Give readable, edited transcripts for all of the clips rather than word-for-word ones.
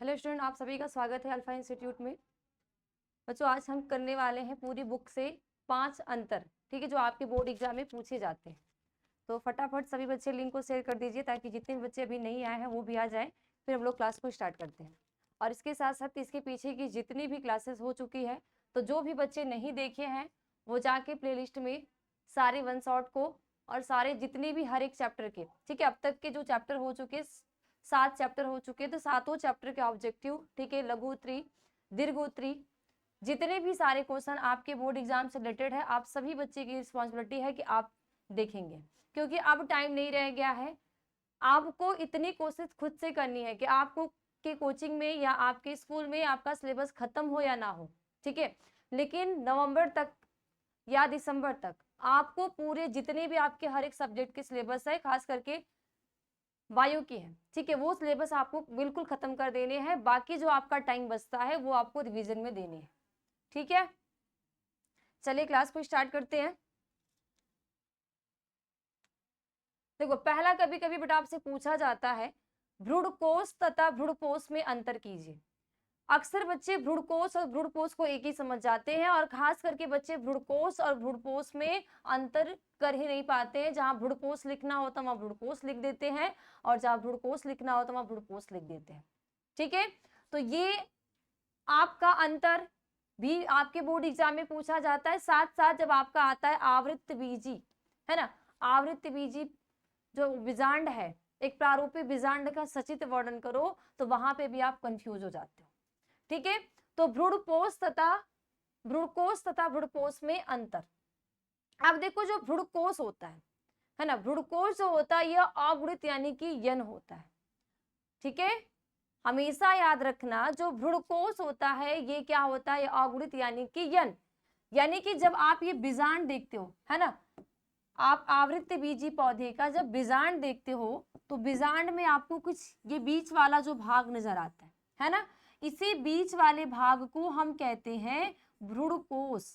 Hello student, आप सभी का स्वागत है अल्फा इंस्टीट्यूट में। बच्चों, आज हम करने वाले हैं पूरी बुक से 5 अंतर, ठीक है, जो आपके बोर्ड एग्जाम में पूछे जाते हैं। तो फटाफट सभी बच्चे लिंक को शेयर कर दीजिए ताकि जितने भी बच्चे अभी नहीं आए हैं वो भी आ जाएं। फिर हम लोग क्लास को स्टार्ट करते हैं। और इसके साथ साथ इसके पीछे की जितनी भी क्लासेस हो चुकी है, तो जो भी बच्चे नहीं देखे हैं वो जाके प्लेलिस्ट में सारे वन शॉट को और सारे जितने भी हर एक चैप्टर के, ठीक है, अब तक के जो चैप्टर हो चुके 7 चैप्टर हो चुके हैं, तो सातों चैप्टर के ऑब्जेक्टिव, ठीक है, लघु उत्तरी, दीर्घ उत्तरी, जितने भी सारे क्वेश्चन आपके बोर्ड एग्जाम से रिलेटेड है, आप सभी बच्चे की रिस्पॉन्सिबिलिटी है कि आप देखेंगे, क्योंकि अब टाइम नहीं रह गया है। आपको इतनी कोशिश खुद से करनी है कि आपको के कोचिंग में या आपके स्कूल में आपका सिलेबस खत्म हो या ना हो, ठीक है, लेकिन नवंबर तक या दिसंबर तक आपको पूरे जितने भी आपके हर एक सब्जेक्ट के सिलेबस है, खास करके बायो की है, ठीक है, वो सिलेबस आपको बिल्कुल खत्म कर देने हैं। बाकी जो आपका टाइम बचता है वो आपको रिवीजन में देनी है, ठीक है। चलिए क्लास को स्टार्ट करते हैं। देखो, पहला कभी कभी बेटा आपसे पूछा जाता है, भ्रूणकोश तथा भ्रूणपोष में अंतर कीजिए। अक्सर बच्चे भ्रूणकोश और भ्रूणपोष को एक ही समझ जाते हैं, और खास करके बच्चे भ्रूणकोश और भ्रूणपोष में अंतर कर ही नहीं पाते हैं। जहां भ्रूणपोष लिखना होता है वहां भ्रूणकोश लिख देते हैं, और जहां भ्रूणकोश लिखना होता है वहां भ्रूणपोष लिख देते हैं, ठीक है। तो ये आपका अंतर भी आपके बोर्ड एग्जाम में पूछा जाता है। साथ साथ जब आपका आता है आवृत्त बीजी, है ना, आवृत्त बीजी जो बीजांड है, एक प्रारूपिक बीजांड का सचित्र वर्णन करो, तो वहां पे भी आप कंफ्यूज हो जाते हो, ठीक है। तो भ्रूणकोश तथा भ्रूणपोष में अंतर। अब देखो, जो भ्रूणकोश होता है ना, भ्रूणकोश जो होता है यह अगुणित यानी कि यन होता है, ठीक है। हमेशा याद रखना, जो भ्रूणकोश होता है ये क्या होता है, अगुणित यानी कि यन। यानी कि जब आप ये बीजांड देखते हो, है ना, आप आवृत्त बीजी पौधे का जब बीजांड देखते हो, तो बीजांड में आपको कुछ ये बीच वाला जो भाग नजर आता है ना, इसी बीच वाले भाग को हम कहते हैं भ्रूणकोश,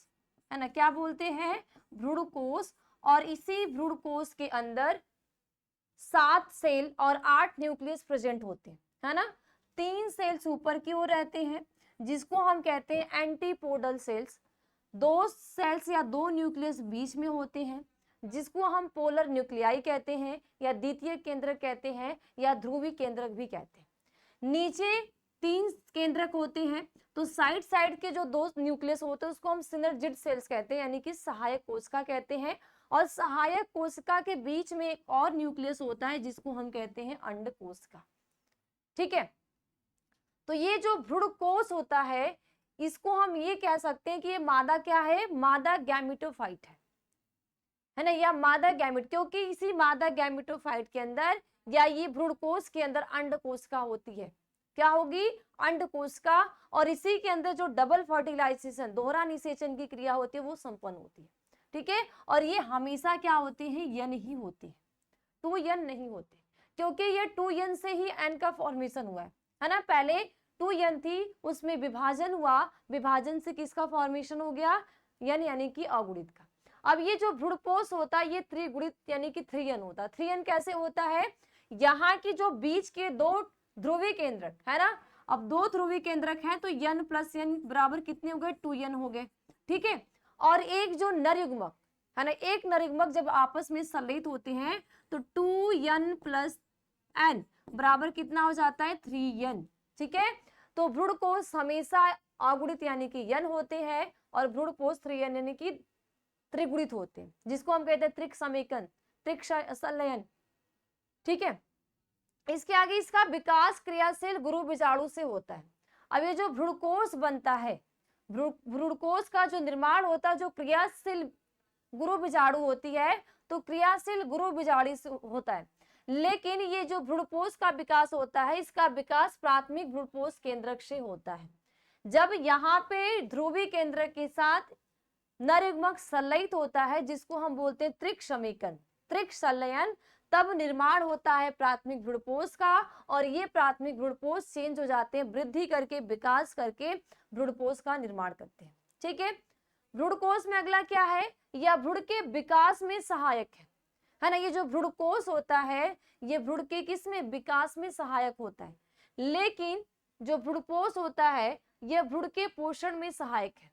है ना। क्या बोलते हैं? भ्रूणकोश। और इसी भ्रूणकोश के अंदर 7 सेल और 8 न्यूक्लियस प्रेजेंट होते हैं, है ना। 3 सेल्स ऊपर की ओर रहते हैं जिसको हम कहते हैं एंटीपोडल सेल्स। 2 सेल्स या 2 न्यूक्लियस बीच में होते हैं जिसको हम पोलर न्यूक्लियाई कहते हैं, या द्वितीय केंद्रक कहते हैं, या ध्रुवी केंद्रक भी कहते हैं। नीचे 3 केंद्रक होते हैं, तो साइड साइड के जो 2 न्यूक्लियस होते हैं उसको हम सिनर्जिड सेल्स कहते हैं, यानी कि सहायक कोशिका कहते हैं। और सहायक कोशिका के बीच में एक और न्यूक्लियस होता है जिसको हम कहते हैं अंड कोशिका, ठीक है। तो ये जो भ्रूणकोश होता है इसको हम ये कह सकते हैं कि ये मादा क्या है, मादा गैमेटोफाइट है ना, या मादा गैमेट, क्योंकि इसी मादा गैमेटोफाइट के अंदर या ये भ्रूणकोश के अंदर अंड कोशिका होती है। क्या होगी? अंड कोशिका। और इसी के अंदर जो डबल फर्टिलाइजेशन, दोहरा निषेचन की क्रिया होती है वो संपन्न होती है, ठीक है। और ये हमेशा क्या होती है? यन ही होती है, 2 यन नहीं होते, क्योंकि ये 2 यन से ही एन का फॉर्मेशन हुआ है ना। पहले 2 यन थी, उसमें विभाजन हुआ, विभाजन से किसका फॉर्मेशन हो गया? यन, यानी कि अगुणित का। अब ये जो भ्रूणपोष होता है ये त्रिगुणित यानी कि 3 यन होता है। 3 यन कैसे होता है? यहाँ की जो बीच के 2 ध्रुवीय केंद्रक है ना, अब 2 ध्रुवीय केंद्रक हैं तो यन प्लस यन बराबर कितने हो गए? 2 यन हो गए, ठीक है। और एक जो नरयुग्मक है ना, एक नरयुग्मक जब आपस में संलयित होते हैं तो 2 यन प्लस एन बराबर कितना हो जाता है? 3 यन, ठीक है। तो भ्रूणकोश हमेशा अगुणित यानी कि यन होते हैं, और भ्रूणपोष 3 यन यानी कि त्रिगुणित होते हैं, जिसको हम कहते हैं त्रिक समेकन, त्रिक संलयन, ठीक है। इसके आगे इसका विकास क्रियाशील गुरु बीजाणु से होता है। अब ये जो भ्रूणकोश बनता है, भ्रूणकोश का जो निर्माण होता है, जो क्रियाशील गुरु बीजाणु होती है, तो क्रियाशील गुरु बीजाणु से होता है। लेकिन ये जो भ्रूणपोष का विकास होता है, इसका विकास प्राथमिक भ्रूणपोष केंद्रक से होता है। जब यहाँ पे ध्रुवीय केंद्रक के साथ नरयुग्मक संलयित होता है, जिसको हम बोलते हैं त्रिक समेकन, त्रिक संलयन, तब निर्माण होता है प्राथमिक भ्रूणपोष का। और ये प्राथमिक भ्रूणपोष चेंज हो जाते हैं, वृद्धि करके, विकास करके भ्रूणपोष का निर्माण करते हैं, ठीक है। भ्रूणकोश में अगला क्या है? यह भ्रूण के विकास में सहायक है ना। ये जो भ्रूणकोश होता है ये भ्रूण के किस में? विकास में सहायक होता है। लेकिन जो भ्रूणपोष होता है यह भ्रूण के पोषण में सहायक है।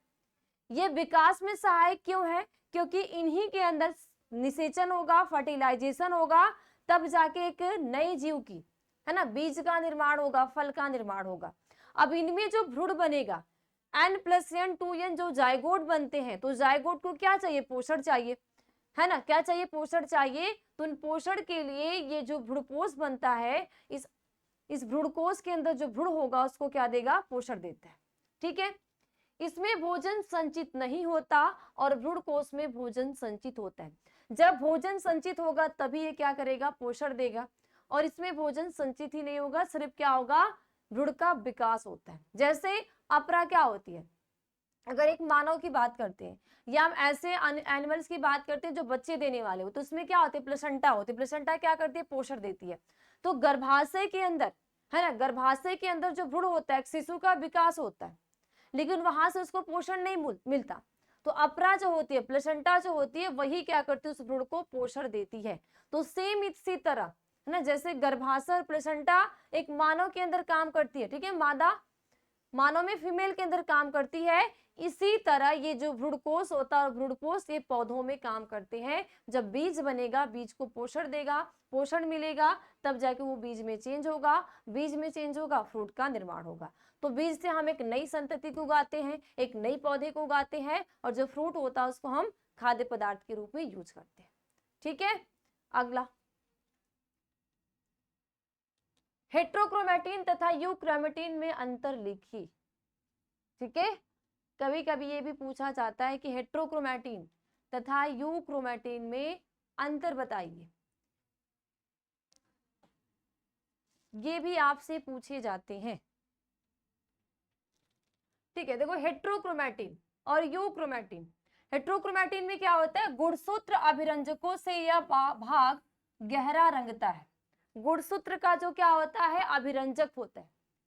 यह विकास में सहायक क्यों है? क्योंकि इन्हीं के अंदर निषेचन होगा, फर्टिलाइजेशन होगा, तब जाके एक नए जीव की, है ना, बीज का निर्माण होगा, फल का निर्माण होगा। अब इनमें जो भ्रूण बनेगा N+N 2N जो जायगोट बनते हैं, तो जायगोट को क्या चाहिए? पोषण चाहिए, है ना, क्या चाहिए? पोषण चाहिए। तो इन पोषण के लिए ये जो भ्रूणपोष बनता है, इस भ्रूणकोष के अंदर जो भ्रूण होगा उसको क्या देगा? पोषण देता है। ठीक है, इसमें भोजन संचित नहीं होता और भ्रूणकोष में भोजन संचित होता है। जब भोजन संचित होगा तभी ये क्या करेगा? पोषण देगा। और इसमें भोजन संचित ही नहीं होगा, सिर्फ क्या होगा? भ्रूण का विकास होता है। जैसे अपरा क्या होती है? अगर एक मानव की बात करते हैं या हम ऐसे एनिमल्स की बात करते हैं जो बच्चे देने वाले हो, तो उसमें क्या होते हैं? प्लेसेंटा होती है। प्लेसेंटा क्या करती है? पोषण देती है। तो गर्भाशय के अंदर, है ना, गर्भाशय के अंदर जो भ्रूण होता है, शिशु का विकास होता है, लेकिन वहां से उसको पोषण नहीं मिलता। तो अपरा जो होती है, प्लेसेंटा जो होती है, वही क्या करती है? उस भ्रूण को पोषण देती है। तो सेम इसी तरह, है ना, जैसे गर्भाशय और प्लेसेंटा एक मानव के अंदर काम करती है, ठीक है, मानव में फीमेल के अंदर काम करती है, इसी तरह ये जो भ्रूणकोष होता है और भ्रूणपोष ये पौधों में काम करते हैं। जब बीज बनेगा, बीज को पोषण देगा, पोषण मिलेगा, तब जाके वो बीज में चेंज होगा, बीज में चेंज होगा, फ्रूट का निर्माण होगा। तो बीज से हम एक नई संतति को उगाते हैं, एक नई पौधे को उगाते हैं, और जो फ्रूट होता है उसको हम खाद्य पदार्थ के रूप में यूज करते हैं। ठीक है, अगला, हेट्रोक्रोमैटिन तथा यूक्रोमैटिन में अंतर लिखिए। ठीक है, कभी कभी ये भी पूछा जाता है कि हेट्रोक्रोमैटिन तथा यूक्रोमैटिन में अंतर बताइए, ये भी आपसे पूछे जाते हैं। ठीक है, देखो हेट्रोक्रोमैटिन और यूक्रोमैटिन, हेट्रोक्रोमैटिन में क्या होता है? गुणसूत्र अभिरंजकों से यह भाग गहरा रंगता है। गुणसूत्र का जो क्या होता है? अभिरंजक होता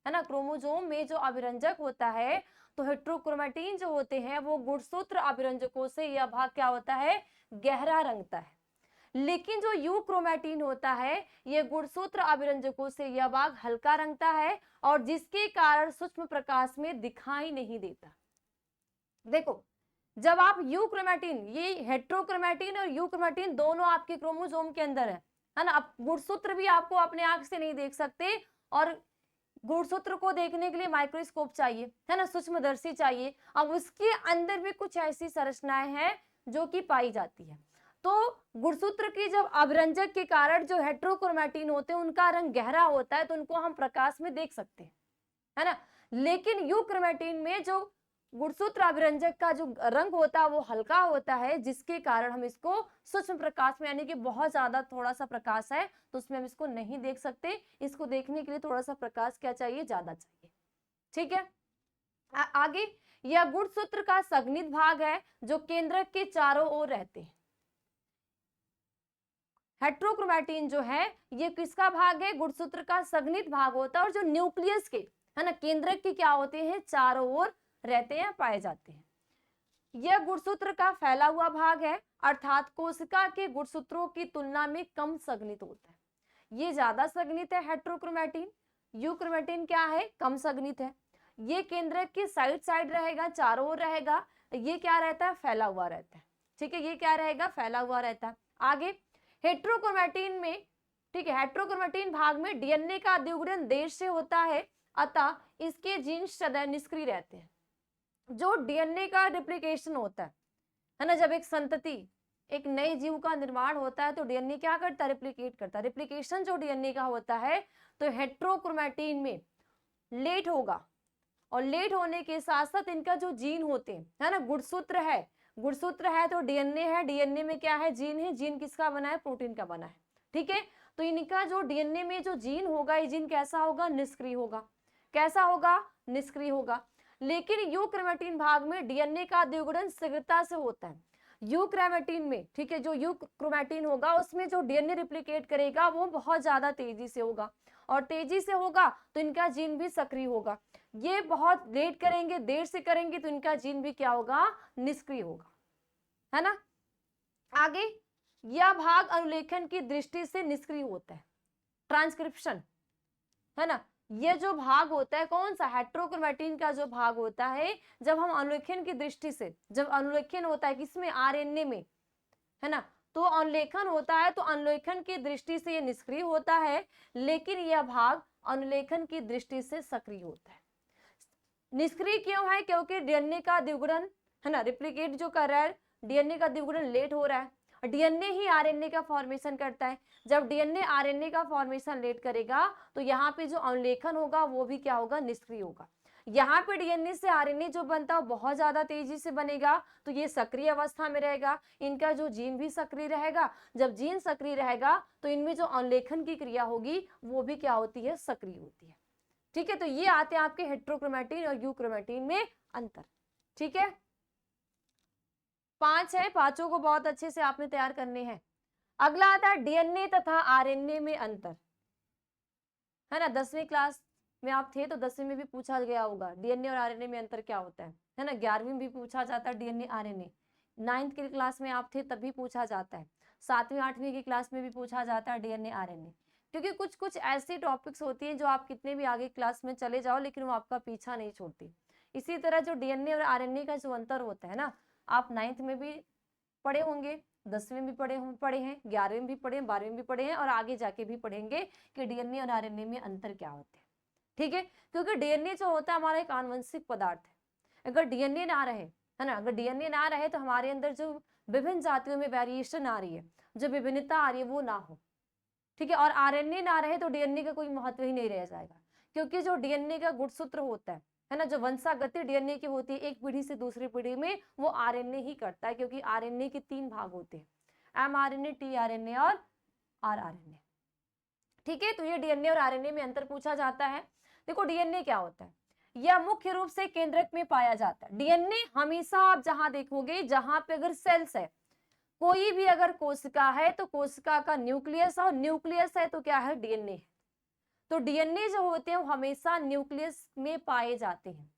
है ना, क्रोमोसोम में जो अभिरंजक होता है, तो हेट्रोक्रोमैटिन जो होते हैं वो गुणसूत्र अभिरंजकों से यह भाग क्या होता है? गहरा रंगता है। लेकिन जो यूक्रोमैटिन होता है, ये गुणसूत्र अभिरंजकों से यह भाग हल्का रंगता है, और जिसके कारण सूक्ष्म प्रकाश में दिखाई नहीं देता। देखो, जब आप यूक्रोमैटिन, ये हेट्रोक्रोमैटिन और यूक्रोमैटिन दोनों आपके क्रोमोसोम के अंदर है ना। अब गुणसूत्र भी आपको अपने आंख से नहीं देख सकते, और गुणसूत्र को देखने के लिए माइक्रोस्कोप चाहिए, है ना, सूक्ष्मदर्शी चाहिए। अब उसके अंदर भी कुछ ऐसी संरचनाएं हैं जो कि पाई जाती है। तो गुणसूत्र की जब अभिरंजक के कारण जो हेट्रोक्रोमैटिन होते हैं उनका रंग गहरा होता है, तो उनको हम प्रकाश में देख सकते हैं, है ना। लेकिन यूक्रोमैटिन में जो गुणसूत्र अभिरंजक का जो रंग होता है वो हल्का होता है, जिसके कारण हम इसको सूक्ष्म प्रकाश में, यानी कि बहुत ज्यादा थोड़ा सा प्रकाश है तो उसमें हम इसको नहीं देख सकते। इसको देखने के लिए थोड़ा सा प्रकाश क्या चाहिए? ज्यादा चाहिए। ठीक है, आगे, यह गुणसूत्र का संघनित भाग है जो केंद्रक के चारों ओर रहते हैं। हेट्रोक्रोमैटिन जो है ये किसका भाग है? गुणसूत्र का संघनित भाग होता है, और जो न्यूक्लियस के, है ना, केंद्रक के क्या होते हैं? चारों ओर रहते हैं, पाए जाते हैं। यह गुणसूत्र का फैला हुआ भाग है, अर्थात कोशिका के गुणसूत्रों की तुलना में कम संघनित होता है। ये ज्यादा संघनित है हेट्रोक्रोमैटिन, यूक्रोमैटिन क्या है? कम संघनित है। ये केंद्रक की साइड रहेगा, चारों ओर रहेगा, ये क्या रहता है? फैला हुआ रहता है। ठीक है, ये क्या रहेगा? फैला हुआ रहता है। आगे, हेट्रोक्रोमैटिन में, ठीक है, हेट्रोक्रोमैटिन भाग में डीएनए का द्विगुणन देर से होता है, अतः इसके जीन सदैव निष्क्रिय रहते हैं। जो डीएनए का रिप्लिकेशन होता है ना, जब एक संतति, एक नए जीव का निर्माण होता है तो डीएनए क्या करता है? रिप्लिकेट करता है। रिप्लिकेशन जो डीएनए का होता है तो हेट्रोक्रोमैटिन में लेट होगा, और लेट होने के साथ साथ इनका जो जीन होते हैं, है ना, गुणसूत्र है तो डीएनए है, डीएनए में क्या है? जीन है। जीन किसका बना है? प्रोटीन का बना है। ठीक है, तो इनका जो डीएनए में जो जीन होगा, ये जीन कैसा होगा? निष्क्रिय होगा। कैसा होगा? निष्क्रिय होगा। लेकिन यूक्रोमैटिन भाग में डीएनए का द्विगुणन शीघ्रता से होता है। यूक्रोमैटिन में, ठीक है, जो यूक्रोमैटिन होगा उसमें जो डीएनए रिप्लिकेट करेगा वो बहुत ज्यादा तेजी से होगा, और तेजी से होगा तो इनका जीन भी सक्रिय होगा। ये बहुत लेट करेंगे, देर से करेंगे तो इनका जीन भी क्या होगा? निष्क्रिय होगा, है ना। आगे, यह भाग अनुलेखन की दृष्टि से निष्क्रिय होता है। ट्रांसक्रिप्शन, है ना, ये जो भाग होता है कौन सा, हेट्रोक्रोमेटिन का जो भाग होता है, जब हम अनुलेखन की दृष्टि से, जब अनुलेखन होता है किसमें, आरएनए में, है ना, तो अनुलेखन होता है तो अनुलेखन की दृष्टि से ये निष्क्रिय होता है, लेकिन यह भाग अनुलेखन की दृष्टि से सक्रिय होता है। निष्क्रिय क्यों है, क्योंकि डीएनए का द्विगुणन, है ना, रिप्लिकेट जो कर रहा है, डीएनए का द्विगुणन लेट हो रहा है, डीएनए ही आरएनए का फॉर्मेशन करता है। जब डीएनए आरएनए का फॉर्मेशन लेट करेगा तो यहाँ पे जो अनुलेखन होगा वो भी क्या होगा, निष्क्रिय होगा। यहाँ पे डीएनए से आरएनए जो बनता है बहुत ज्यादा तेजी से बनेगा, तो ये सक्रिय अवस्था में रहेगा, इनका जो जीन भी सक्रिय रहेगा। जब जीन सक्रिय रहेगा तो इनमें जो अनुलेखन की क्रिया होगी वो भी क्या होती है, सक्रिय होती है। ठीक है, तो ये आते हैं आपके हेट्रोक्रोमेटिन और यूक्रोमेटिन में अंतर। ठीक है, 5 है, पांचों को बहुत अच्छे से आपने तैयार करने हैं। अगला आता है डीएनए तथा आरएनए में अंतर, है ना, 10वीं क्लास में आप थे तो 10वीं में भी पूछा गया होगा डीएनए और आरएनए में अंतर क्या होता है ना, 11वीं में भी पूछा जाता है डीएनए आरएनए, 9th की क्लास में आप थे तब भी पूछा जाता है, 7वीं 8वीं की क्लास में भी पूछा जाता है डीएनए आरएनए। क्योंकि कुछ कुछ ऐसी टॉपिक्स होती हैं जो आप कितने भी आगे क्लास में चले जाओ लेकिन वो आपका पीछा नहीं छोड़ती। इसी तरह जो डीएनए और आरएनए का जो अंतर होता है ना, आप 9th में भी पढ़े होंगे, 10वीं में भी पढ़े हैं, 11वीं में भी पढ़े हैं, 12वीं में भी पढ़े हैं और आगे जाके भी पढ़ेंगे कि डीएनए और आरएनए में अंतर क्या होते हैं। ठीक है, क्योंकि डीएनए जो होता है हमारा एक आनुवंशिक पदार्थ है। अगर डीएनए ना रहे, है ना, अगर डीएनए ना रहे तो हमारे अंदर जो विभिन्न जातियों में वेरिएशन आ रही है, जो विभिन्नता आ रही है वो ना हो। ठीक है, और आरएनए ना रहे तो डीएनए का कोई महत्व ही नहीं रह जाएगा, क्योंकि जो डीएनए का गुणसूत्र होता है ना, जो वंशागति डीएनए की होती है एक पीढ़ी से दूसरी पीढ़ी में, वो आरएनए ही करता है, क्योंकि आरएनए के 3 भाग होते हैं, एमआरएनए, टीआरएनए और आरआरएनए। ठीक है, तो ये डीएनए और आरएनए में अंतर पूछा जाता है। देखो डीएनए क्या होता है, यह मुख्य रूप से केंद्रक में पाया जाता है। डीएनए हमेशा आप जहां देखोगे, जहां पे अगर सेल्स है, कोई भी अगर कोशिका है तो कोशिका का न्यूक्लियस, और न्यूक्लियस है तो क्या है, डीएनए है। तो डीएनए जो होते हैं वो हमेशा न्यूक्लियस में पाए जाते हैं,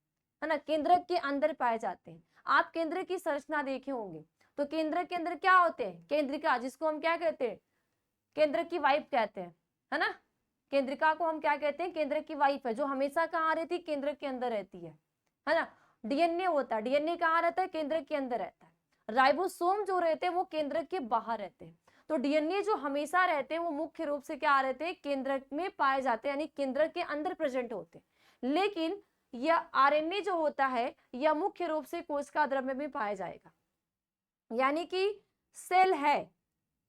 है ना, केंद्रक के अंदर पाए जाते हैं। आप केंद्र की संरचना देखे होंगे, तो केंद्र के अंदर क्या होते हैं, केंद्रिका, जिसको हम क्या कहते हैं, केंद्र की वाइफ कहते हैं, है ना, केंद्रिका को हम क्या कहते हैं, केंद्र की वाइफ है, जो हमेशा कहाँ रहती है, केंद्र के अंदर रहती है ना। डीएनए होता है, डीएनए कहाँ रहता है, केंद्र के अंदर रहता है। राइबोसोम जो रहते हैं वो केंद्र के बाहर रहते हैं। तो डीएनए जो हमेशा रहते हैं वो मुख्य रूप से क्या रहते हैं, केंद्र में पाए जाते हैं, यानी केंद्र के अंदर प्रेजेंट होते हैं। लेकिन यह आरएनए जो होता है यह मुख्य रूप से कोशिका द्रव्य में पाया जाएगा, यानी कि सेल है,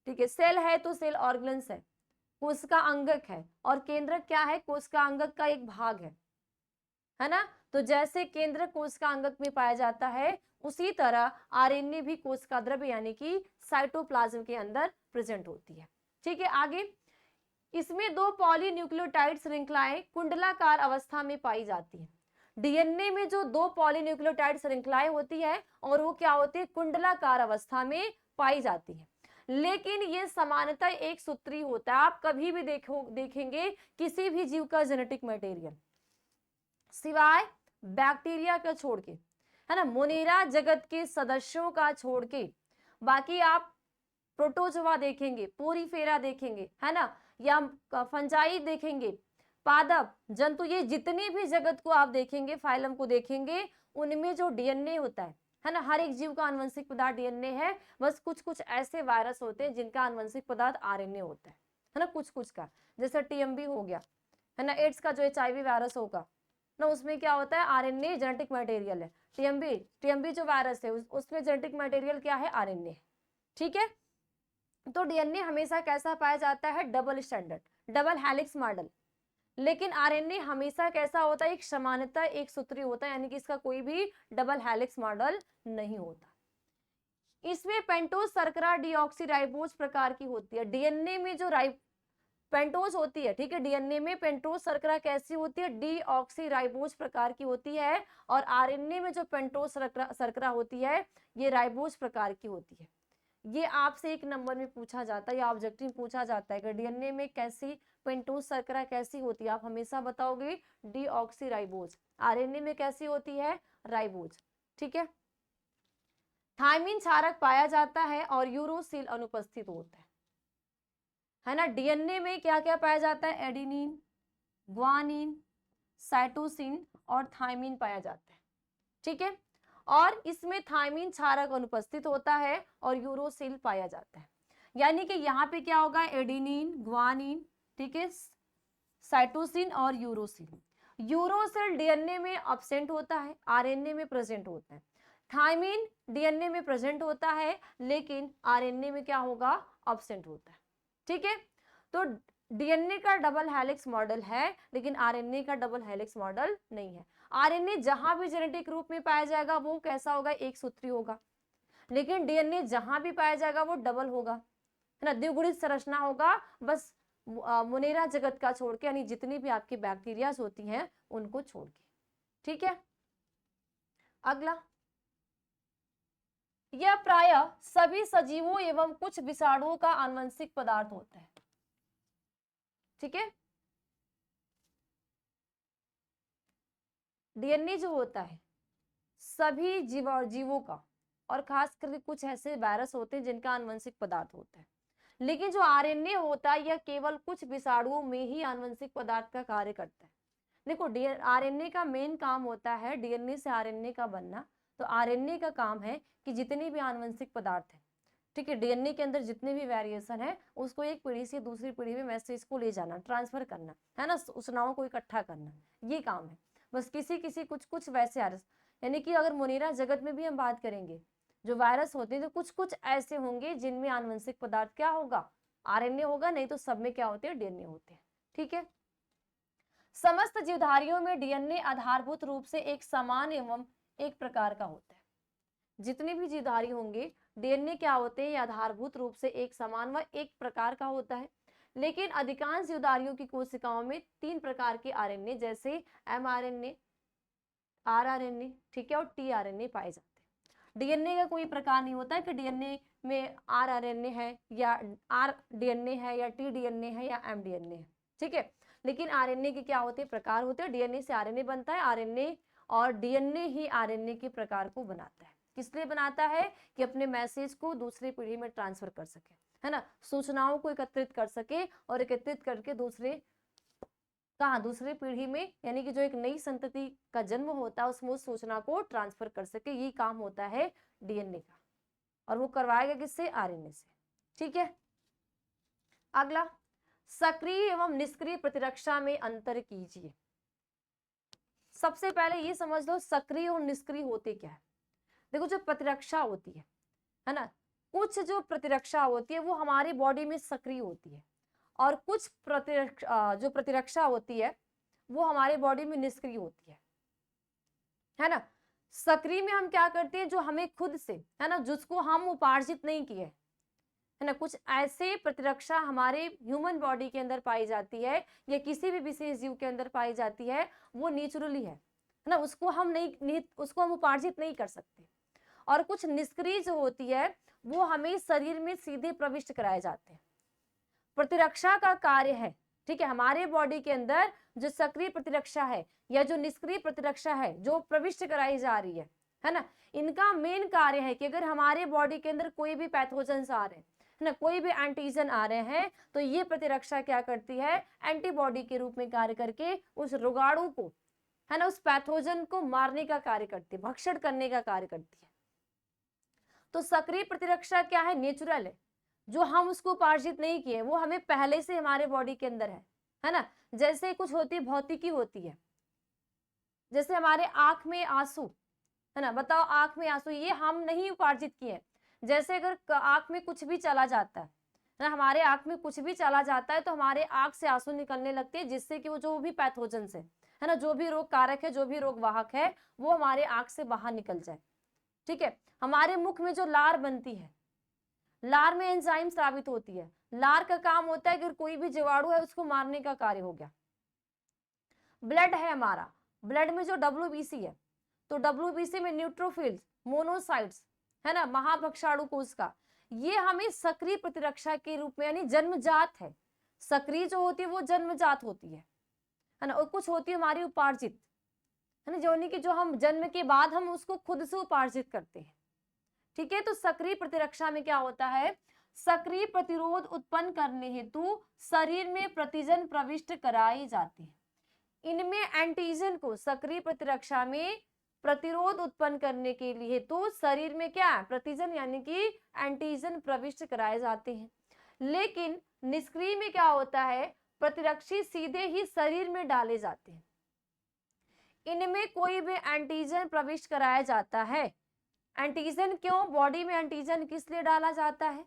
ठीक है, सेल है तो सेल ऑर्गेन्स है, कोशिका अंगक है, और केंद्रक क्या है, कोशिका अंगक का एक भाग है ना। तो जैसे केंद्र कोशिका अंगक में पाया जाता है, उसी तरह आरएनए भी कोशिका द्रव्य यानी कि साइटोप्लाज्म के अंदर प्रेजेंट होती है। ठीक है, आगे इसमें 2 पॉलीन्यूक्लियोटाइड श्रृंखलाएं कुंडलाकार अवस्था में पाई जाती है। डीएनए में जो 2 पॉलीन्यूक्लियोटाइड श्रृंखलाएं होती है और वो क्या होती है, कुंडलाकार अवस्था में पाई जाती है। लेकिन ये समानतः एक सूत्री होता है। आप कभी भी देखेंगे किसी भी जीव का जेनेटिक मटेरियल, सिवाय बैक्टीरिया का छोड़ के, है ना, मोनेरा जगत के सदस्यों का छोड़ के, बाकी आप प्रोटोजोआ देखेंगे, पोरीफेरा देखेंगे, है ना, या फंजाई देखेंगे, पादप जंतु, ये जितने भी जगत को आप देखेंगे, फाइलम को देखेंगे, उनमें जो डीएनए होता है ना, हर एक जीव का आनुवंशिक पदार्थ डीएनए है। बस कुछ कुछ ऐसे वायरस होते हैं जिनका आनुवंशिक पदार्थ आरएनए होता है ना, कुछ कुछ का, जैसे टीएमबी हो गया, है ना, एड्स का जो एचआईवी वायरस होगा ना, उसमें क्या होता है, आरएनए जेनेटिक मटेरियल है। टीएमबी जो वायरस है उसमें जेनेटिक मटेरियल क्या है, आरएनए। ठीक है, तो डीएनए हमेशा कैसा पाया जाता है, double standard, double helix model. लेकिन आरएनए हमेशा कैसा होता है, एक समानता, एक सूत्री होता है, यानी कि इसका कोई भी डबल हेलिक्स मॉडल नहीं होता। इसमें पेंटोज शर्करा डीऑक्सीराइबोज प्रकार की होती है। डीएनए में जो पेंटोज होती है, ठीक है, डीएनए में पेंटोज शर्करा कैसी होती है, डीऑक्सीराइबोज प्रकार की होती है, और आरएनए में जो पेंटोज शर्करा होती है ये राइबोज प्रकार की होती है। ये आपसे 1 नंबर में पूछा जाता है या ऑब्जेक्टिव पूछा जाता है कि डीएनए में कैसी पेंटोज शर्करा कैसी होती है, आप हमेशा बताओगे डीऑक्सीराइबोज। आरएनए में कैसी होती है, राइबोज। ठीक है, थायमिन क्षारक पाया जाता है और यूरोसिल अनुपस्थित होता है ना। डीएनए में क्या क्या पाया जाता है, एडेनिन, ग्वानिन, साइटोसिन और थायमिन पाया जाता है। ठीक है, और इसमें थायमिन क्षारक अनुपस्थित होता है और यूरोसिल पाया जाता है। यानी कि यहाँ पे क्या होगा, एडेनिन, ग्वानिन, ठीक है, साइटोसिन और यूरोसिल। यूरोसिल डीएनए में अब्सेंट होता है, आरएनए में प्रेजेंट होता है। थायमिन डीएनए में प्रेजेंट होता है लेकिन आरएनए में क्या होगा, अब्सेंट होता है। ठीक है, तो डीएनए का डबल हेलिक्स मॉडल है लेकिन आरएनए का डबल हेलिक्स मॉडल नहीं है। आरएनए जहां भी जेनेटिक रूप में पाया जाएगा वो कैसा होगा, एक सूत्री होगा, लेकिन डीएनए जहां भी पाया जाएगा वो डबल होगा, है ना, द्विगुणित संरचना होगा, बस मुनेरा जगत का छोड़ के, यानी जितनी भी आपकी बैक्टीरियाज होती हैं उनको छोड़ के। ठीक है, अगला, यह प्रायः सभी सजीवों एवं कुछ विषाणुओं का आनुवंशिक पदार्थ होता है। ठीक है, डीएनए जो होता है सभी जीवों का, और खास करके कुछ ऐसे वायरस होते हैं जिनका आनुवंशिक पदार्थ होता है, लेकिन जो आरएनए होता है यह केवल कुछ विषाणुओं में ही आनुवंशिक पदार्थ का कार्य करता है। देखो, आरएनए का मेन काम होता है डीएनए से आरएनए का बनना, तो आरएनए का काम है कि जितने भी आनुवंशिक पदार्थ है, ठीक है, डीएनए के अंदर जितने भी वेरिएशन है उसको एक पीढ़ी से दूसरी पीढ़ी में मैसेज को ले जाना, ट्रांसफर करना, है ना, सूचनाओं को इकट्ठा करना, ये काम है। बस किसी किसी कुछ कुछ वैसे वायरस, यानी कि अगर मुनीरा जगत में भी हम बात करेंगे जो वायरस होते हैं तो कुछ कुछ ऐसे होंगे जिनमें आनुवंशिक पदार्थ क्या होगा, आरएनए होगा, नहीं तो सब में क्या होते हैं, डीएनए होते हैं। ठीक है, समस्त जीवधारियों में डीएनए आधारभूत रूप से एक समान एवं एक प्रकार का होता है। जितने भी जीवधारी होंगे डीएनए क्या होते हैं, आधारभूत रूप से एक समान व एक प्रकार का होता है, लेकिन अधिकांश जीवधारियों की कोशिकाओं में 3 प्रकार के आरएनए जैसे एमआरएनए, आरआरएनए, ठीक है, और टीआरएनए पाए जाते हैं। डीएनए का कोई प्रकार नहीं होता है कि डीएनए में आरआरएनए है या आर डीएनए है या टी डीएनए है या एमडीएनए है। ठीक है, लेकिन आरएनए के क्या होते हैं, प्रकार होते हैं। डीएनए से आरएनए बनता है, आरएनए और डीएनए ही आरएनए के प्रकार को बनाता है। किस लिए बनाता है, कि अपने मैसेज को दूसरी पीढ़ी में ट्रांसफर कर सके, है ना, सूचनाओं को एकत्रित कर सके और एकत्रित करके दूसरी पीढ़ी में, यानी कि जो एक नई संतति का जन्म होता है उसमें उस सूचना को ट्रांसफर कर सके, ये काम होता है डीएनए का, और वो करवाएगा किससे, आरएनए से। ठीक है, अगला, सक्रिय एवं निष्क्रिय प्रतिरक्षा में अंतर कीजिए। सबसे पहले ये समझ लो सक्रिय और निष्क्रिय होते क्या है। देखो, जो प्रतिरक्षा होती है ना, कुछ जो प्रतिरक्षा होती है वो हमारी बॉडी में सक्रिय होती है, और कुछ जो प्रतिरक्षा होती है वो हमारे बॉडी में निष्क्रिय होती है ना। सक्रिय में हम क्या करते हैं, जो हमें खुद से, है ना, जिसको हम उपार्जित नहीं किए, है ना, कुछ ऐसे प्रतिरक्षा हमारे ह्यूमन बॉडी के अंदर पाई जाती है या किसी भी विशेष जीव के अंदर पाई जाती है, वो नेचुरली है ना, उसको हम उपार्जित नहीं कर सकते। और कुछ निष्क्रिय जो होती है वो हमें शरीर में सीधे प्रविष्ट कराए जाते हैं। प्रतिरक्षा का कार्य है, ठीक है, हमारे बॉडी के अंदर जो सक्रिय प्रतिरक्षा है या जो निष्क्रिय प्रतिरक्षा है जो प्रविष्ट कराई जा रही है ना, इनका मेन कार्य है कि अगर हमारे बॉडी के अंदर कोई भी पैथोजेंस आ रहे हैं, है ना, कोई भी एंटीजन आ रहे हैं, तो ये प्रतिरक्षा क्या करती है, एंटीबॉडी के रूप में कार्य करके उस रोगाणु को, है ना, उस पैथोजन को मारने का कार्य करती है, भक्षण करने का कार्य करती है। तो सक्रिय प्रतिरक्षा क्या है, नेचुरल है, जो हम उसको उपार्जित नहीं किए, वो हमें पहले से हमारे बॉडी के अंदर है ना। जैसे कुछ होती भौतिकी होती है, जैसे हमारे आंख में आंसू, है ना, बताओ, आंख में आंसू ये हम नहीं उपार्जित किए। जैसे अगर आंख में कुछ भी चला जाता है ना, हमारे आंख में कुछ भी चला जाता है तो हमारे आंख से आंसू निकलने लगते हैं, जिससे कि वो जो भी पैथोजन है ना, जो भी रोग कारक है, जो भी रोग वाहक है, वो हमारे आंख से बाहर निकल जाए। ठीक है, हमारे मुख में जो लार बनती है, लार में एंजाइम स्रावित होती है, लार का काम होता है कि कोई भी जीवाणु है उसको मारने का कार्य हो गया। ब्लड है हमारा, ब्लड में जो डब्ल्यूबीसी है, तो डब्ल्यूबीसी में न्यूट्रोफिल्स, मोनोसाइट्स, है ना, महाभक्षाणु कोशिका, ये हमें सक्रिय प्रतिरक्षा के रूप में, यानी जन्मजात है। सक्रिय जो होती है वो जन्मजात होती है ना, और कुछ होती है हमारी उपार्जित, है ना, जो हम जन्म के बाद हम उसको खुद से उपार्जित करते हैं। ठीक है, तो सक्रिय प्रतिरक्षा में क्या होता है, सक्रिय प्रतिरोध उत्पन्न करने हेतु शरीर में प्रतिजन प्रविष्ट कराए जाते हैं। इनमें एंटीजन को सक्रिय प्रतिरक्षा में प्रतिरोध उत्पन्न करने के लिए तो शरीर में क्या है, प्रतिजन यानी कि एंटीजन प्रविष्ट कराए जाते हैं। लेकिन निष्क्रिय में क्या होता है, प्रतिरक्षी सीधे ही शरीर में डाले जाते हैं। इनमें कोई भी एंटीजन प्रविष्ट कराया जाता है। एंटीजन क्यों, बॉडी में एंटीजन किस लिए डाला जाता है,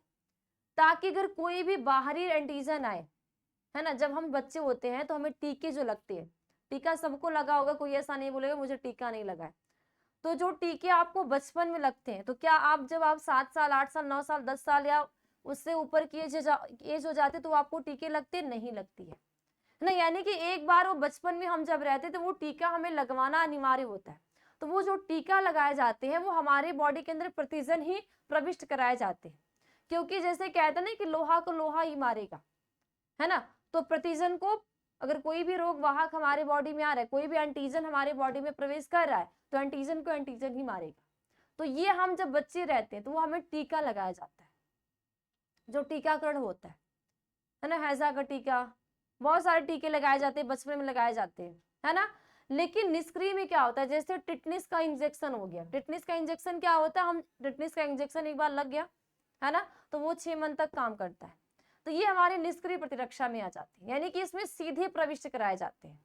ताकि अगर कोई भी बाहरी एंटीजन आए, है ना, जब हम बच्चे होते हैं तो हमें टीके जो लगते हैं, टीका सबको लगा होगा, कोई ऐसा नहीं बोलेगा मुझे टीका नहीं लगा है। तो जो टीके आपको बचपन में लगते हैं, तो क्या आप जब आप 7 साल 8 साल 9 साल 10 साल या उससे ऊपर की एज हो जाते तो आपको टीके लगते नहीं लगती है ना, यानी कि एक बार वो बचपन में हम जब रहते तो वो टीका हमें लगवाना अनिवार्य होता है। तो वो जो टीका लगाए जाते हैं वो हमारे बॉडी के अंदर प्रतिजन ही प्रविष्ट कराए जाते हैं, क्योंकि जैसे कहते हैं ना कि लोहा को लोहा ही मारेगा, है ना, तो प्रतिजन को अगर कोई भी रोग वाहक हमारे बॉडी में आ रहा है, कोई भी एंटीजन हमारे बॉडी में प्रवेश कर रहा है, तो एंटीजन को एंटीजन ही मारेगा। तो ये हम जब बच्चे रहते हैं तो वो हमें टीका लगाया जाता है, जो टीकाकरण होता है ना, हैजा का टीका, बहुत सारे टीके लगाए जाते हैं, बचपन में लगाए जाते हैं, है ना। लेकिन निष्क्रिय में क्या होता है, जैसे टिटनिस का इंजेक्शन हो गया, टिटनिस का इंजेक्शन क्या होता है, हम टिटनिस का इंजेक्शन एक बार लग गया, है ना, तो वो 6 मंथ तक काम करता है। तो ये हमारे निष्क्रिय प्रतिरक्षा में आ जाती है, यानी कि इसमें सीधे प्रविष्ट कराए जाते हैं,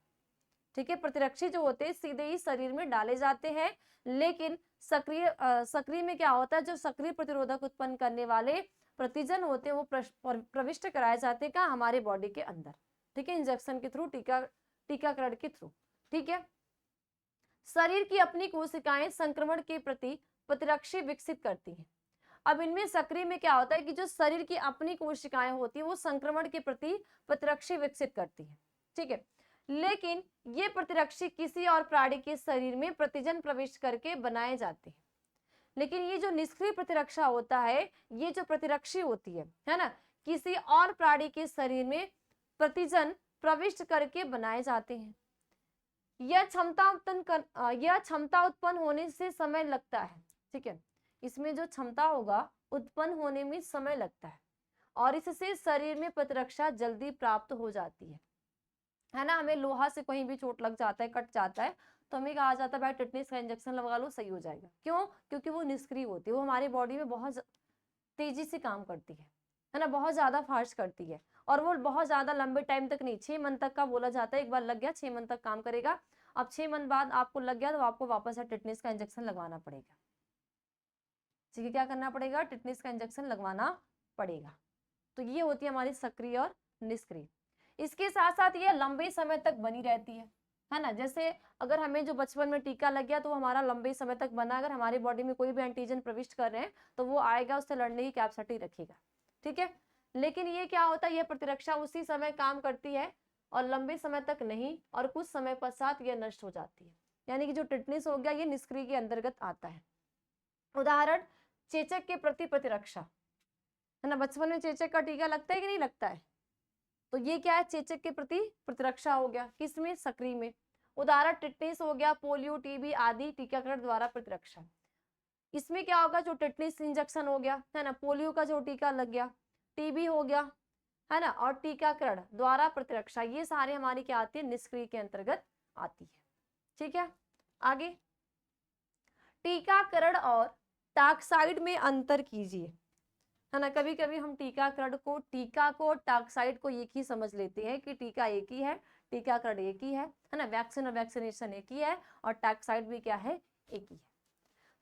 ठीक है। प्रतिरक्षी जो होते हैं सीधे ही शरीर में डाले जाते हैं। लेकिन सक्रिय में क्या होता है, जो सक्रिय प्रतिरोधक उत्पन्न करने वाले प्रतिजन होते हैं वो प्रविष्ट कराए जाते हैं कहाँ, हमारे बॉडी के अंदर, ठीक है, इंजेक्शन के थ्रू, टीकाकरण के थ्रू, ठीक है। शरीर की अपनी कोशिकाएं संक्रमण के प्रति प्रतिरक्षी विकसित करती हैं। अब इनमें सक्रिय में क्या होता है कि जो शरीर की अपनी कोशिकाएं होती है वो संक्रमण के प्रति प्रतिरक्षी विकसित करती है, ठीक है। लेकिन ये प्रतिरक्षी किसी और प्राणी के शरीर में प्रतिजन प्रविष्ट करके बनाए जाते हैं। लेकिन ये जो निष्क्रिय प्रतिरक्षा होता है, ये जो प्रतिरक्षी होती है ना, किसी और प्राणी के शरीर में प्रतिजन प्रविष्ट करके बनाए जाते हैं। यह क्षमता उत्पन्न होने से समय लगता है, ठीक है। इसमें जो क्षमता होगा उत्पन्न होने में समय लगता है और इससे शरीर में प्रतिरक्षा जल्दी प्राप्त हो जाती है ना। हमें लोहा से कहीं भी चोट लग जाता है, कट जाता है, तो हमें कहा जाता है भाई टिटनेस का इंजेक्शन लगा लो, सही हो जाएगा। क्यों, क्योंकि वो निष्क्रिय होती है, वो हमारी बॉडी में बहुत तेजी से काम करती है ना, बहुत ज्यादा फास्ट करती है, और वो बहुत ज्यादा लंबे टाइम तक नहीं, 6 मंथ तक का बोला जाता है, एक बार लग गया 6 मंथ तक काम करेगा। अब 6 मंथ बाद आपको लग गया तो आपको वापस से टिटनेस का इंजेक्शन लगवाना पड़ेगा, ठीक है। क्या करना पड़ेगा, टिटनेस का इंजेक्शन लगवाना पड़ेगा। तो ये होती है हमारी सक्रिय और निष्क्रिय। इसके साथ साथ ये लंबे समय तक बनी रहती है ना। जैसे अगर हमें जो बचपन में टीका लग गया तो वो हमारा लंबे समय तक बना, अगर हमारी बॉडी में कोई भी एंटीजन प्रविष्ट कर रहे हैं तो वो आएगा, उससे लड़ने की कैपेसिटी रखेगा, ठीक है। लेकिन ये क्या होता है, ये प्रतिरक्षा उसी समय काम करती है और लंबे समय तक नहीं, और कुछ समय पश्चात ये नष्ट हो जाती है। यानी कि जो टिटनेस हो गया ये निष्क्रिय के अंतर्गत आता है। उदाहरण, चेचक के प्रति प्रतिरक्षा, है ना, बचपन में चेचक का टीका लगता है कि नहीं लगता है, तो ये क्या है, चेचक के प्रति प्रतिरक्षा हो गया, किसमें, सक्रिय में। उदाहरण, टिटनेस हो गया, पोलियो, टीबी आदि टीकाकरण द्वारा प्रतिरक्षा। इसमें क्या होगा, जो टिटनेस इंजेक्शन हो गया, है ना, पोलियो का जो टीका लग गया, टीबी हो गया, है ना, और टीकाकरण द्वारा प्रतिरक्षा, ये सारे हमारी क्या आती है, निष्क्रिय के अंतर्गत आती है, ठीक है। आगे, टीकाकरण और टॉक्साइड में अंतर कीजिए, है ना। कभी कभी हम टीकाकरण को, टीका को, टॉक्साइड को एक ही समझ लेते हैं कि टीका एक ही है, टीकाकरण एक ही है ना, वैक्सीन और वैक्सीनेशन एक ही है, और टॉक्साइड भी क्या है, एक ही है।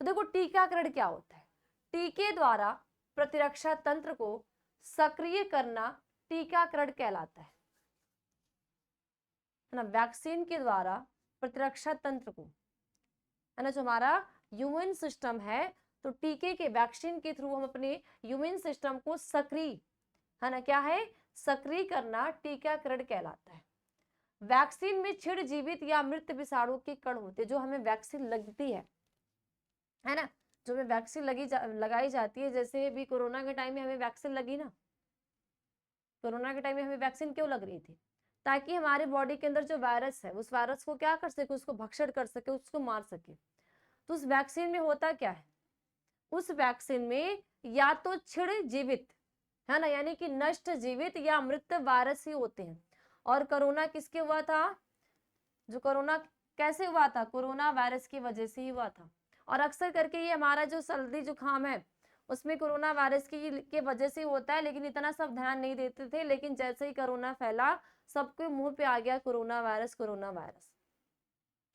तो देखो टीकाकरण क्या होता है, टीके द्वारा प्रतिरक्षा तंत्र को सक्रिय करना टीकाकरण कहलाता है ना। वैक्सीन के द्वारा प्रतिरक्षा तंत्र को, है ना, जो हमारा ह्यूमन सिस्टम है, तो टीके के, वैक्सीन के थ्रू हम अपने ह्यूमन सिस्टम को सक्रिय, है ना, क्या है, सक्रिय करना टीकाकरण कहलाता है। वैक्सीन में छिड़ जीवित या मृत विषाणु के कण होते हैं, जो हमें वैक्सीन लगती है ना, जो हमें वैक्सीन लगाई जाती है। जैसे भी कोरोना के टाइम में हमें वैक्सीन लगी ना, कोरोना के टाइम में हमें वैक्सीन क्यों लग रही थी, ताकि हमारे बॉडी के अंदर जो वायरस है उस वायरस को क्या कर सके, उसको भक्षण कर सके, उसको मार सके। तो उस वैक्सीन में होता क्या है, उस वैक्सीन में या तो छिड़ जीवित, है ना, यानी कि नष्ट जीवित या मृत वायरस ही होते हैं। और कोरोना किसके हुआ था, जो कोरोना कैसे हुआ था, कोरोना वायरस की वजह से ही हुआ था। और अक्सर करके ये हमारा जो सर्दी जुकाम है उसमें कोरोना वायरस की के वजह से होता है, लेकिन इतना सब ध्यान नहीं देते थे। लेकिन जैसे ही कोरोना फैला सबके मुंह पे आ गया कोरोना वायरस, कोरोना वायरस।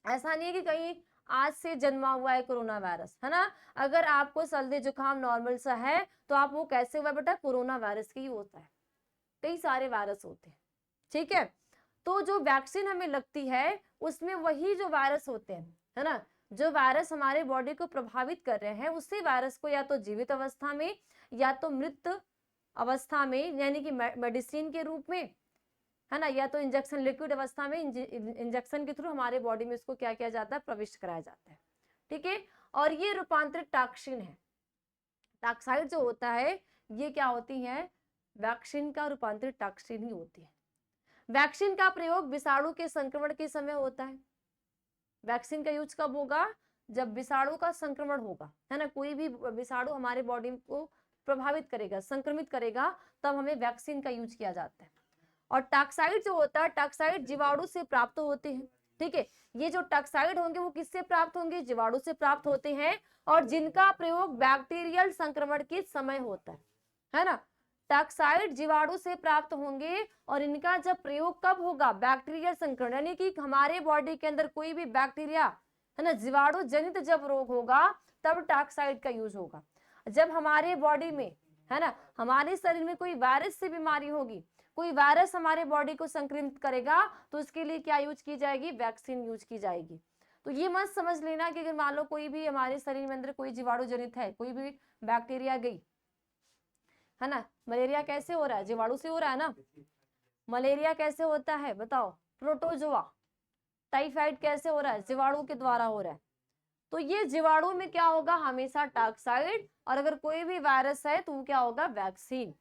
ऐसा नहीं है कि कहीं आज से जन्मा हुआ है कोरोना वायरस, है ना। अगर आपको सर्दी जुकाम नॉर्मल सा है तो आप वो कैसे हुआ बेटा, कोरोना वायरस के ही होता है। कई सारे वायरस होते हैं, ठीक है। तो जो वैक्सीन हमें लगती है उसमें वही जो वायरस होते हैं, है ना, जो वायरस हमारे बॉडी को प्रभावित कर रहे हैं, उसी वायरस को या तो जीवित अवस्था में या तो मृत अवस्था में, यानी कि मेडिसिन के रूप में, है ना, या तो इंजेक्शन लिक्विड अवस्था में इंजेक्शन के थ्रू हमारे बॉडी में इसको क्या किया जाता है, प्रविष्ट कराया जाता है, ठीक है। और ये रूपांतरित टॉक्सिन है। टॉक्साइड जो होता है ये क्या होती है, वैक्सीन का रूपांतरित टॉक्सिन ही होती है। वैक्सीन का प्रयोग विषाणु के संक्रमण के समय होता है। वैक्सीन का यूज कब होगा, जब विषाणु का संक्रमण होगा, है ना, कोई भी विषाणु हमारे बॉडी को प्रभावित करेगा, संक्रमित करेगा, तब हमें वैक्सीन का यूज किया जाता है। और टॉक्साइड जो होता है, टॉक्साइड जीवाणु से प्राप्त होते हैं, ठीक है। ये जो टॉक्साइड होंगे वो किससे प्राप्त होंगे, जीवाणु से प्राप्त होते हैं, और जिनका प्रयोग बैक्टीरियल संक्रमण के समय होता है ना। टॉक्साइड जीवाणु से प्राप्त होंगे और इनका जब प्रयोग कब होगा, बैक्टीरियल संक्रमण, यानी कि हमारे बॉडी के अंदर कोई भी बैक्टीरिया, है ना, जीवाणु जनित जब रोग होगा तब टॉक्साइड का यूज होगा। जब हमारे बॉडी में, है ना, हमारे शरीर में कोई वायरस से बीमारी होगी, कोई वायरस हमारे बॉडी को संक्रमित करेगा, तो उसके लिए क्या यूज की जाएगी, वैक्सीन यूज की जाएगी। तो ये मत समझ लेना कि अगर मान लो कोई भी हमारे शरीर में अंदर कोई जीवाणु जनित है, कोई भी बैक्टीरिया गई, है ना, मलेरिया कैसे हो रहा है, जीवाणु से हो रहा है ना। मलेरिया कैसे होता है बताओ, प्रोटोजोआ। टाइफाइड कैसे हो रहा है, जीवाणु के द्वारा हो रहा है। तो ये जीवाणु में क्या होगा, हमेशा टॉक्साइड, और अगर कोई भी वायरस है तो क्या होगा, वैक्सीन,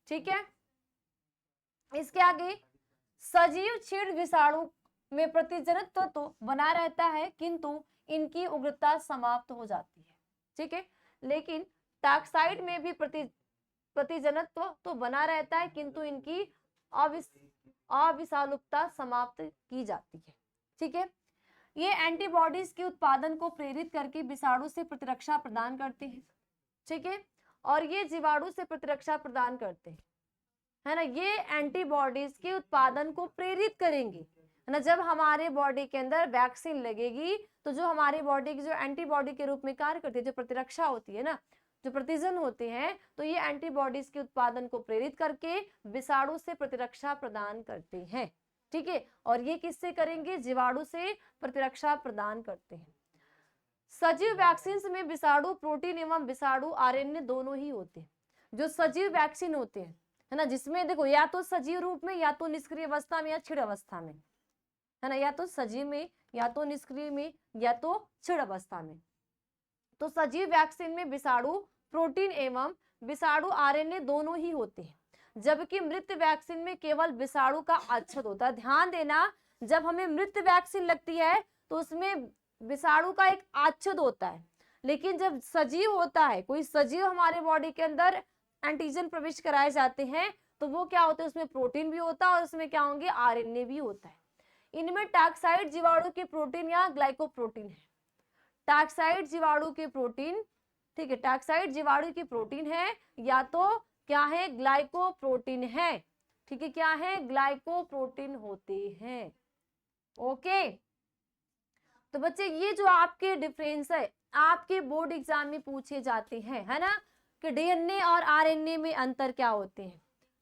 ठीक है। इसके आगे सजीव क्षीण विषाणु में प्रतिजनत्व तो बना रहता है, किंतु इनकी उग्रता समाप्त हो जाती है, ठीक है। लेकिन टॉक्साइड में भी प्रतिजनत्व तो बना रहता है, किंतु इनकी अविषालुपता समाप्त की जाती है, ठीक है। ये एंटीबॉडीज के उत्पादन को प्रेरित करके विषाणु से प्रतिरक्षा प्रदान करते हैं, ठीक है। और ये जीवाणु से प्रतिरक्षा प्रदान करते हैं, है ना। ये एंटीबॉडीज के उत्पादन को प्रेरित करेंगे, है ना। जब हमारे बॉडी के अंदर वैक्सीन लगेगी तो जो हमारी बॉडी की जो एंटीबॉडी के रूप में कार्य करती है, जो प्रतिरक्षा होती है ना, जो प्रतिजन होते हैं, तो ये एंटीबॉडीज के उत्पादन को प्रेरित करके विषाणु से प्रतिरक्षा प्रदान करते हैं, ठीक है। और ये किससे करेंगे, जीवाणु से प्रतिरक्षा प्रदान करते हैं। सजीव वैक्सीन में विषाणु प्रोटीन एवं विषाणु आरएनए दोनों ही होते हैं। जो सजीव वैक्सीन होते हैं, है ना, जिसमें देखो या तो सजीव रूप में, या तो निष्क्रिय अवस्था में, या क्षीण अवस्था में, है ना, या तो सजीव में, या तो निष्क्रिय में, या तो क्षीण अवस्था में। तो सजीव वैक्सीन में विषाणु प्रोटीन एवं विषाणु आरएनए दोनों ही होते हैं, जबकि मृत वैक्सीन में केवल विषाणु का अच्छत होता है। ध्यान देना, जब हमें मृत वैक्सीन लगती है तो उसमें विषाणु का एक अच्छत होता है, लेकिन जब सजीव होता है, कोई सजीव हमारे बॉडी के अंदर एंटीजन प्रविष्ट कराए जाते हैं, तो वो क्या होता है, उसमें प्रोटीन भी होता है और उसमें क्या होंगे, आरएनए भी होता है। इनमें टॉक्साइड जीवाणु के प्रोटीन या ग्लाइकोप्रोटीन है। टॉक्साइड जीवाणु के प्रोटीन, ठीक है, टॉक्साइड जीवाणु की प्रोटीन है, या तो क्या है, ग्लाइकोप्रोटीन है, ठीक है, क्या है, ग्लाइकोप्रोटीन होते हैं, ओके। तो बच्चे ये जो आपके डिफरेंस है आपके बोर्ड एग्जाम में पूछे जाते हैं, है ना, कि डीएनए और आरएनए में अंतर क्या होते हैं,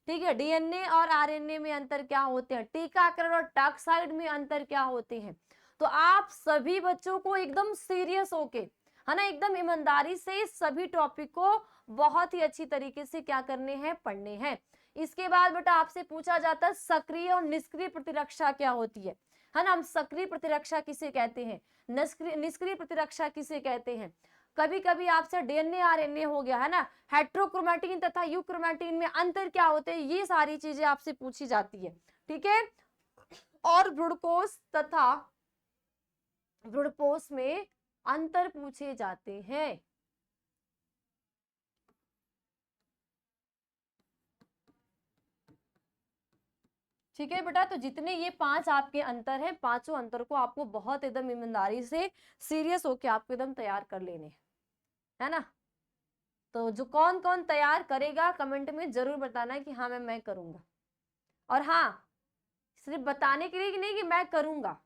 ठीक है, डीएनए और आरएनए में अंतर क्या होते हैं, टीकाकरण और टॉक्साइड में अंतर क्या होते हैं। तो आप सभी बच्चों को एकदम सीरियस होके, है ना, एकदम ईमानदारी से सभी टॉपिक को बहुत ही अच्छी तरीके से क्या करने हैं, पढ़ने हैं। इसके बाद बेटा आपसे पूछा जाता है सक्रिय और निष्क्रिय प्रतिरक्षा क्या होती है ना। हम सक्रिय प्रतिरक्षा किसे कहते हैं, निष्क्रिय प्रतिरक्षा किसे कहते हैं। कभी कभी आपसे डीएनए आरएनए हो गया, है ना, हेट्रोक्रोमैटिन तथा यूक्रोमैटिन में अंतर क्या होते हैं, ये सारी चीजें आपसे पूछी जाती है, ठीक है। और भ्रूणकोश तथा भ्रूणपोष में अंतर पूछे जाते हैं। ठीक है बेटा, तो जितने ये 5 आपके अंतर हैं, पांचों अंतर को आपको बहुत एकदम ईमानदारी से सीरियस होके आपको एकदम तैयार कर लेने हैं, है ना। तो जो कौन कौन तैयार करेगा कमेंट में जरूर बताना कि हाँ मैं करूंगा। और हाँ, सिर्फ बताने के लिए कि नहीं कि मैं करूंगा,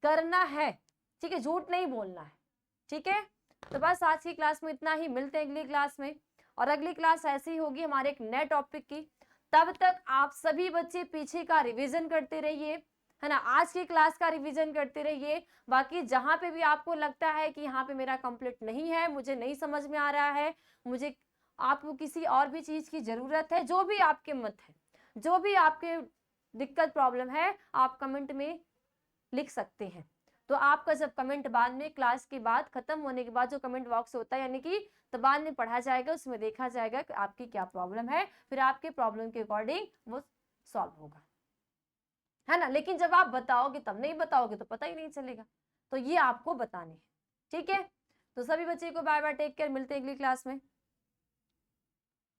करना है, ठीक है, झूठ नहीं बोलना है, ठीक है। तो बस आज की क्लास में इतना ही, मिलते हैं अगली क्लास में। और अगली क्लास ऐसी ही होगी हमारे एक नए टॉपिक की। तब तक आप सभी बच्चे पीछे का रिवीजन करते रहिए, है ना, आज की क्लास का रिवीजन करते रहिए। बाकी जहां पे भी आपको लगता है कि यहाँ पे मेरा कंप्लीट नहीं है, मुझे नहीं समझ में आ रहा है, मुझे आपको किसी और भी चीज की जरूरत है, जो भी आपके मत है, जो भी आपके दिक्कत प्रॉब्लम है, आप कमेंट में लिख सकते हैं। तो आपका जब कमेंट बाद में क्लास के बाद खत्म होने के बाद जो कमेंट बॉक्स होता है, यानी कि तो बाद में पढ़ा जाएगा, उसमें देखा जाएगा कि आपकी क्या प्रॉब्लम है, फिर आपके प्रॉब्लम के अकॉर्डिंग वो सॉल्व होगा, है ना। लेकिन जब आप बताओगे तब नहीं बताओगे तो पता ही नहीं चलेगा, तो ये आपको बताने हैं, ठीक है। तो सभी बच्चे को बाय बाय, टेक केयर, मिलते हैं अगली क्लास में।